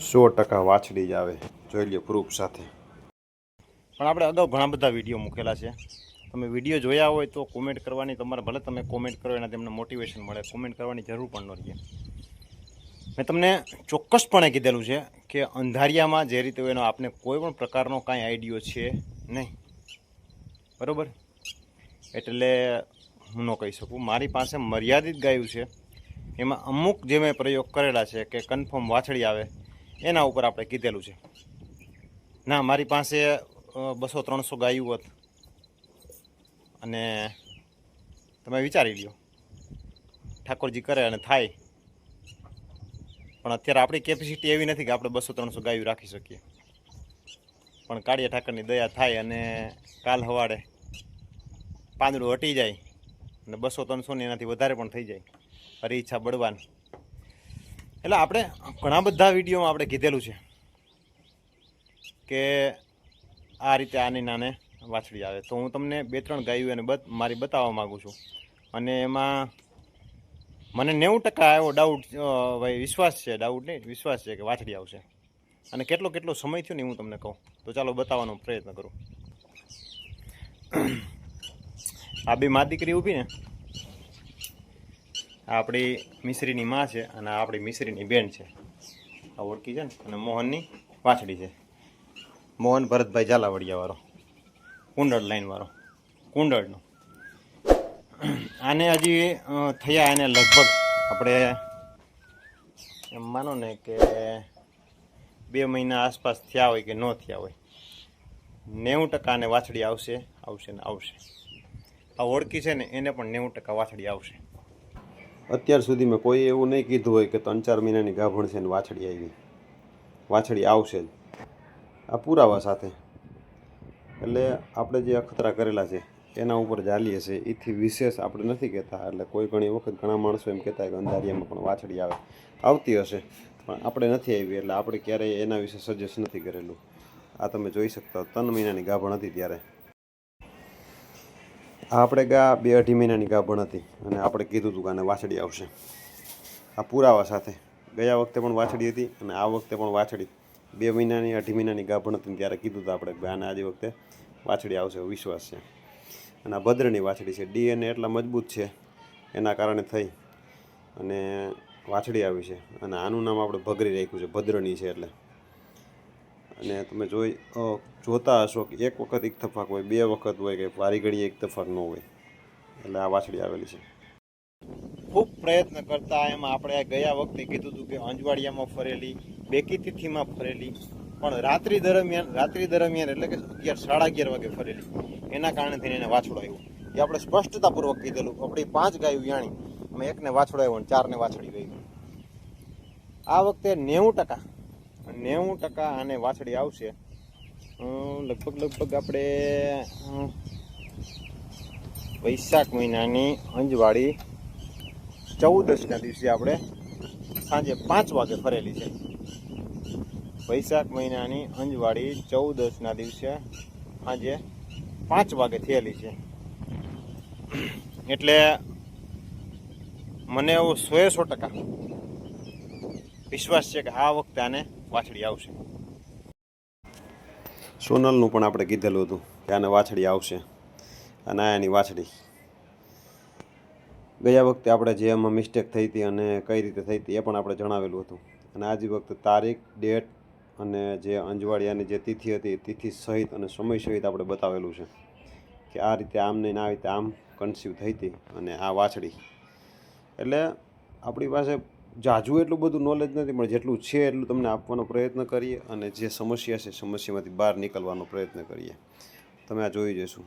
100% વાછડી જ આવે, જોઈ લ્યો પ્રૂફ સાથે. પણ આપણે અગાઉ ઘણા બધા વિડીયો મૂકેલા છે. તમે વિડીયો જોયા હોય તો કોમેન્ટ કરવાની, તમારે ભલે તમે કોમેન્ટ કરો એના તમને મોટિવેશન મળે, કોમેન્ટ કરવાની જરૂર પણ ન રહે. મેં તમને ચોક્કસપણે કીધેલું છે કે અંધારિયામાં જે રીતે હોય એનો આપને કોઈ પણ પ્રકારનો કાંઈ આઈડિયો છે નહીં, બરાબર? એટલે હું ન કહી શકું. મારી પાસે મર્યાદિત ગાયું છે, એમાં અમુક જે મેં પ્રયોગ કરેલા છે કે કન્ફર્મ વાછડી આવે એના ઉપર આપણે કીધેલું છે. ના, મારી પાસે 200-300 ગાયું હોત અને તમે વિચારી લ્યો, ઠાકોરજી કરે અને થાય. પણ અત્યારે આપણી કેપેસિટી એવી નથી કે આપણે 200-300 ગાયું રાખી શકીએ. પણ કાળિયા ઠાકરની દયા થાય અને કાલ સવારે પાંદડું હટી જાય અને 200-300 ને એનાથી વધારે પણ થઈ જાય, હરી ઈચ્છા બળવાન. એટલે આપણે ઘણા બધા વિડીયોમાં આપણે કીધેલું છે કે આ રીતે આની નાને વાછડી આવે. તો હું તમને 2-3 ગાયું એને મારી બતાવવા માગું છું. અને એમાં મને 90% એવો ડાઉટ, ભાઈ વિશ્વાસ છે, ડાઉટ નહીં, વિશ્વાસ છે કે વાછડી આવશે. અને કેટલો સમય થયો ને હું તમને કહું. તો ચાલો બતાવવાનો પ્રયત્ન કરું. આ બે મા દીકરી ઊભી ને, આ આપણી મિશ્રીની માં છે અને આ આપણી મિશ્રીની બેન છે. આ ઓળખી છે ને, અને મોહનની વાછડી છે. મોહન ભરતભાઈ ઝાલાવાડિયાવાળો, કુંડળ લાઈનવાળો, કુંડળનો. આને હજી થયા એને લગભગ આપણે એમ માનો ને કે 2 મહિના આસપાસ થયા હોય કે ન થયા હોય. 90% આને વાછડી આવશે ને આવશે. આ ઓળખી છે ને એને પણ 90% વાછડી આવશે. અત્યાર સુધી મેં કોઈ એવું નહીં કીધું હોય કે 3-4 મહિનાની ગાભણ છે ને વાછડી આવી. વાછડી આવશે જ, આ પુરાવા સાથે. એટલે આપણે જે અખતરા કરેલા છે એના ઉપર ચાલીએ છે. એથી વિશેષ આપણે નથી કહેતા. એટલે કોઈ ઘણી વખત ઘણા માણસો એમ કહેતા કે અંધારિયામાં પણ વાછડી આવે, આવતી હશે, પણ આપણે નથી આવી. એટલે આપણે ક્યારેય એના વિશે સજેસ્ટ નથી કરેલું. આ તમે જોઈ શકતા 3 મહિનાની ગાભણ હતી ત્યારે. આ આપણે 2-2.5 મહિનાની ગાભણ હતી અને આપણે કીધું હતું કે આને વાછડી આવશે. આ પુરાવા સાથે. ગયા વખતે પણ વાછડી હતી અને આ વખતે પણ વાછડી 2 મહિનાની 2.5 મહિનાની ગાભણ હતી ત્યારે કીધું હતું આપણે કે આને આજે વખતે વાછડી આવશે, વિશ્વાસ છે. અને આ ભદ્રની વાછડી છે. DNA એટલા મજબૂત છે એના કારણે થઈ અને વાછડી આવી છે. અને આનું નામ આપણે ભગરી રાખ્યું છે, ભદ્રની છે એટલે. અને તમે જોતા હશો કે એક વખત ઇત્તફાક હોય, 2 વખત હોય, કે વારી ઘડીએ ઇત્તફાક ન હોય. એટલે આ વાછડી આવેલી છે. ખૂબ પ્રયત્ન કરતા એમાં આપણે ગયા વખતે કીધું હતું કે અંજવાડિયામાં ફરેલી, બેકી તિથિમાં ફરેલી, પણ રાત્રિ દરમિયાન એટલે કે 11-11:30 વાગે ફરેલી. એના કારણે થઈને એને વાછડો આવ્યો. એ આપણે સ્પષ્ટતાપૂર્વક કીધેલું. આપણી 5 ગાયું યાણી, અમે 1ને વાછડો આવ્યો અને 4ને વાછડી ગઈ. આ વખતે 90% આને વાછડી આવશે. લગભગ આપણે વૈશાખ મહિનાની અંજવાળી 14ના દિવસે આપણે સાંજે 5 વાગે ફરેલી છે. વૈશાખ મહિનાની અંજવાળી 14ના દિવસે સાંજે 5 વાગે થયેલી છે. એટલે મને એવો 100% વિશ્વાસ છે કે આ વખતે આને વાછડી આવશે. સોનલનું પણ આપણે કીધેલું હતું કે આને વાછડી આવશે. અને આની વાછડી ગયા વખતે આપણે જે એમાં મિસ્ટેક થઈ હતી અને કઈ રીતે થઈ હતી એ પણ આપણે જણાવેલું હતું. અને આજ વખતે તારીખ, ડેટ અને જે અંજવાડિયાની જે તિથિ હતી, તિથિ સહિત અને સમય સહિત આપણે બતાવેલું છે કે આ રીતે આમ નહીં, આ રીતે આમ કન્સીવ થઈ હતી અને આ વાછડી. એટલે આપણી પાસે જાજુ એટલું બધું નોલેજ નથી, પણ જેટલું છે એટલું તમને આપવાનો પ્રયત્ન કરીએ અને જે સમસ્યા છે સમસ્યામાંથી બહાર નીકળવાનો પ્રયત્ન કરીએ. તમે આ જોઈ જશું.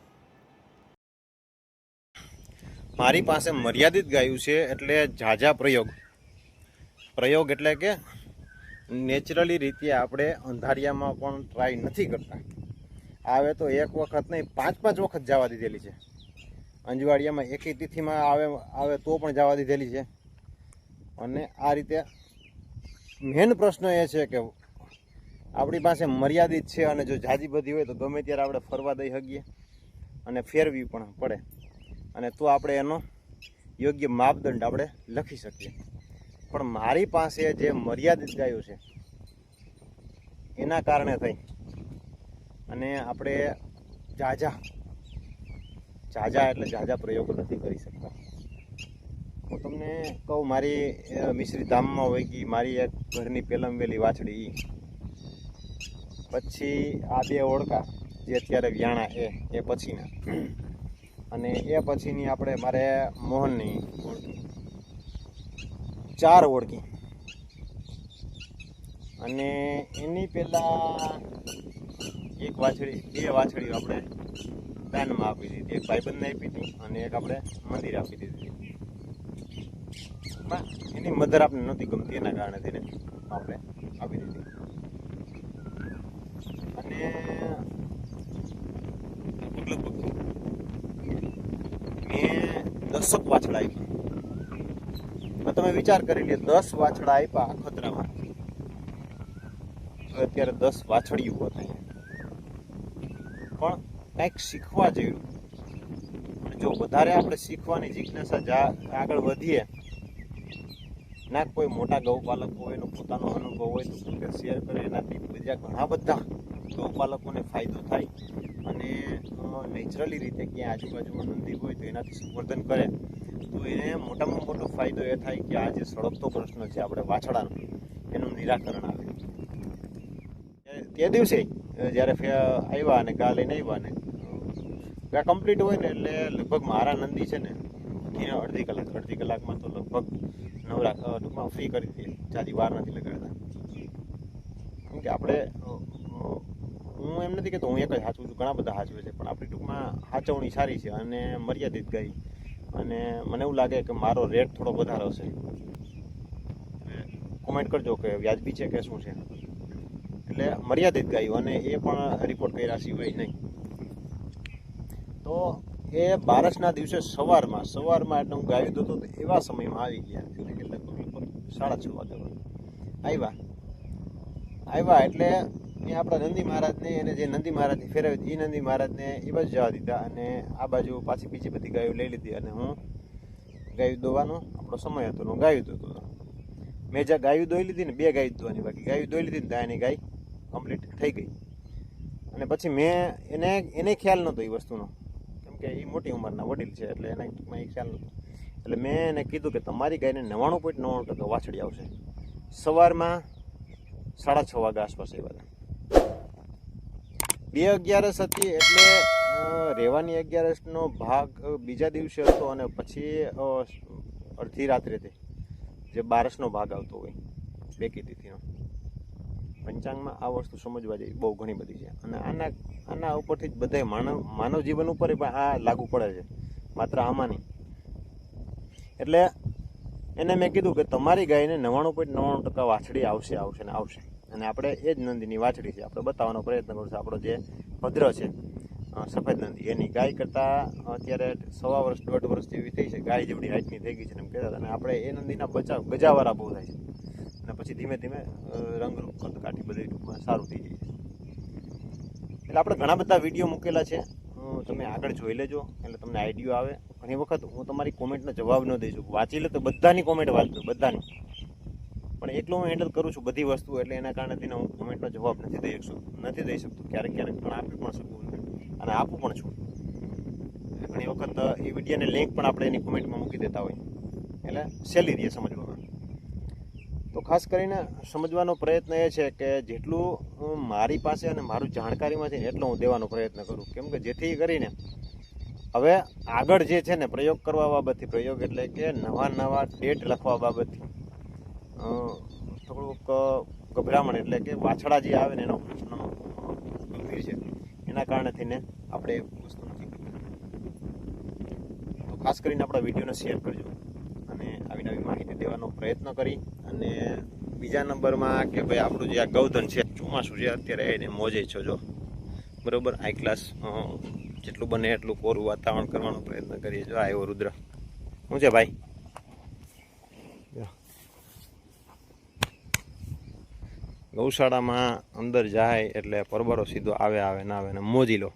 મારી પાસે મર્યાદિત ગાયું છે એટલે ઝાઝા પ્રયોગ એટલે કે નેચરલી રીતે આપણે અંધારિયામાં પણ ટ્રાય નથી કરતા. આવે તો 1 વખત નહીં, 5-5 વખત જવા દીધેલી છે. અંજવાડિયામાં એકેય તિથિમાં આવે તો પણ જવા દીધેલી છે. અને આ રીતે મેન પ્રશ્ન એ છે કે આપણી પાસે મર્યાદિત છે અને જો ઝાઝી બધી હોય તો ગમે ત્યારે આપણે ફરવા દઈ શકીએ અને ફેરવી પણ પડે. અને તો આપણે એનો યોગ્ય માપદંડ આપણે લખી શકીએ. પણ મારી પાસે જે મર્યાદિત ગાયો છે એના કારણે થઈ અને આપણે ઝાઝા એટલે ઝાઝા પ્રયોગો નથી કરી શકતા. હું તમને કહું, મારી મિશ્રી ધામમાં હોય કે મારી એક ઘરની પેલમવેલી વાછડી, પછી આ 2 ઓળકા જે અત્યારે વ્યાણા એ પછીના, અને એ પછીની આપણે મારે મોહનની ઓળખી, 4 ઓળખી. અને એની પહેલાં એક વાછડી 2 વાછડીઓ આપણે દાનમાં આપી દીધી. એક ભાઈબંધને આપી હતી અને એક આપણે મંદિર આપી દીધી. એની મધર આપણે નહોતી ગમતી, એના કારણે તેને આપણે આપી દીધી. અને લગભગ મેં 10 વાછડા આપ્યા. તમે વિચાર કરી લે, 10 વાછડા આપ્યા અખતરામાં, અત્યારે 10 વાછડીઓ હતા. પણ કંઈક શીખવા જેવું. જો વધારે આપણે શીખવાની જિજ્ઞાસા આગળ વધીએ, ના કોઈ મોટા ગૌપાલક હોય એનો પોતાનો અનુભવ હોય તો પોતે શેર કરે, એનાથી બીજા ઘણા બધા ગૌપાલકોને ફાયદો થાય. અને નેચરલી રીતે ક્યાં આજુબાજુમાં નંદી હોય તો એનાથી સંવર્ધન કરે તો એને મોટામાં મોટો ફાયદો એ થાય કે આ જે સળગતો પ્રશ્ન છે આપણે વાછડાનો, એનું નિરાકરણ આવે. તે દિવસે જ્યારે આવ્યા અને ગા લઈને આવ્યા ને ગા કમ્પ્લીટ હોય ને એટલે લગભગ મારા નંદી છે ને એને અડધી કલાકમાં તો લગભગ નવરા ટૂંકમાં ફ્રી કરી દઈએ. જાજી વાર નથી લગાડતા. કેમ કે આપણે, હું એમ નથી કહેતો હું એક જ સાચું છું, ઘણા બધા સાચવે છે, પણ આપણી ટૂંકમાં સાચવણી સારી છે અને મર્યાદિત ગાય. અને મને એવું લાગે કે મારો રેટ થોડો વધારે હશે. કોમેન્ટ કરજો કે વ્યાજબી છે કે શું છે. એટલે મર્યાદિત ગાયો અને એ પણ રિપોર્ટ કર્યા સિવાય નહીં. તો એ બારસના દિવસે સવારમાં એટલે હું ગાયું દોતો તો એવા સમયમાં આવી ગયા, એટલે લગભગ 6:30 વાગે આવ્યા. એટલે એ આપણા નંદી મહારાજને, એને જે નંદી મહારાજની ફેરવી એ નંદી મહારાજને એ બાજુ જવા દીધા અને આ બાજુ પાછી બીજી બધી ગાયો લઈ લીધી. અને હું ગાયું દોવાનો આપણો સમય હતો, હું ગાયું દોતો હતો. મેં જ્યાં ગાયું દોઈ લીધી ને, 2 ગાયું દોવાની બાકી, ગાયું દોઈ લીધી ને ત્યાં એની ગાય કમ્પ્લીટ થઈ ગઈ. અને પછી મેં એને ખ્યાલ નહોતો એ વસ્તુનો, કેમ કે એ મોટી ઉંમરના વડીલ છે એટલે એને ટૂંકમાં એ ખ્યાલ નહોતો. એટલે મેં એને કીધું કે તમારી ગાયને 99.99% વાછડી આવશે. સવારમાં 6:30 વાગ્યા આસપાસ આવ્યા હતા. 2/11 હતી એટલે રહેવાની 11નો ભાગ બીજા દિવસે હતો અને પછી અડધી રાત્રેથી જે 12નો ભાગ આવતો હોય બેકી તિથિનો. પંચાંગમાં આ વસ્તુ સમજવા જેવી બહુ ઘણી બધી છે. અને આના ઉપરથી જ બધા માનવ જીવન ઉપર પણ આ લાગુ પડે છે, માત્ર આમાં નહીં. એટલે એને મેં કીધું કે તમારી ગાયને 99.99% વાછડી આવશે ને આવશે. અને આપણે એ જ નંદીની વાછડી છે, આપણે બતાવવાનો પ્રયત્ન કરશું. આપણો જે ભદ્ર છે સફેદ નંદી, એની ગાય કરતાં અત્યારે 1.25 વર્ષ 1.5 વર્ષ જેવી થઈ છે, ગાય જેવડી હાઈટની થઈ ગઈ છે એમ કહેતા હતા. અને આપણે એ નંદીના ગજાવાળા બહુ થાય છે અને પછી ધીમે ધીમે રંગરૂપ કાઠી બધી ટૂંકમાં સારું થઈ જાય છે. એટલે આપણે ઘણા બધા વિડીયો મૂકેલા છે, તમે આગળ જોઈ લેજો એટલે તમને આઈડિયો આવે. ઘણી વખત હું તમારી કોમેન્ટનો જવાબ ન દઈ શકું, વાંચી લે તો બધાની કોમેન્ટ વાંચજો, બધાની, પણ એટલું હું હેન્ડલ કરું છું બધી વસ્તુ, એટલે એના કારણે તેને હું કોમેન્ટનો જવાબ નથી દઈ શકતો. ક્યારેક પણ આપી પણ શકું અને આપું પણ છું. ઘણી વખત એ વિડીયોની લિંક પણ આપણે એની કોમેન્ટમાં મૂકી દેતા હોય, એટલે સહેલી રહે સમજવામાં. તો ખાસ કરીને સમજવાનો પ્રયત્ન એ છે કે જેટલું મારી પાસે અને મારું જાણકારીમાં છે ને એટલો હું દેવાનો પ્રયત્ન કરું. કેમ કે જેથી કરીને હવે આગળ જે છે ને પ્રયોગ કરવા બાબતથી, પ્રયોગ એટલે કે નવા ડેટ લખવા બાબતથી થોડુંક ગભરામણ, એટલે કે વાછડા જે આવે ને એનો પ્રશ્ન ગંભીર છે, એના કારણે થઈને આપણે એ વસ્તુ નથી કરતા. તો ખાસ કરીને આપણા વિડીયોને શેર કરજો અને આવી નવી માહિતી દેવાનો પ્રયત્ન કરી. અને બીજા નંબરમાં કે ભાઈ આપણું જે આ ગૌધન છે, ચોમાસું છે અત્યારે, એને મોજે છો જો બરાબર, હાઈ ક્લાસ જેટલું બને એટલું કોરું વાતાવરણ કરવાનો પ્રયત્ન કરીએ. જો આવ્યો રુદ્ર, શું છે ભાઈ? ગૌશાળામાં અંદર જાય એટલે પરબરો સીધો આવે ના આવે ને મોજી લો.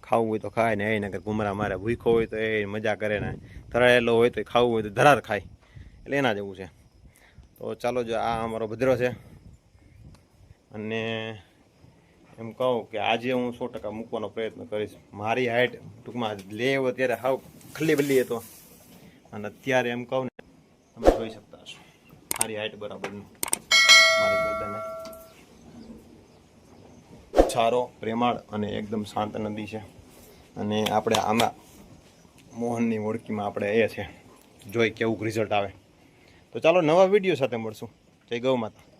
ખાવું હોય તો ખાય ને, એ નગર ઘુમરા મારે, ભૂખો હોય તો એ મજા કરે ને, ધરાયેલો હોય તો ખાવું હોય તો ધરાર ખાય, એટલે એના જેવું છે. તો ચાલો, જો આ અમારો ભદ્રો છે અને એમ કહું કે આજે હું 100% મૂકવાનો પ્રયત્ન કરીશ. મારી હાઈટ ટૂંકમાં લે એવો ત્યારે હાવ ખલ્લી બલ્લી હતો, અને અત્યારે એમ કહું ને તમે જોઈ શકતા હશો મારી હાઈટ બરાબરનું. મારી ગરદને છારો, પ્રેમાળ અને એકદમ શાંત નદી છે. અને આપણે આમાં મોહનની ઓળખીમાં આપણે એ છે, જોઈ કેવું રિઝલ્ટ આવે. તો ચાલો નવા વિડીયો સાથે મળશું. જય ગૌ માતા.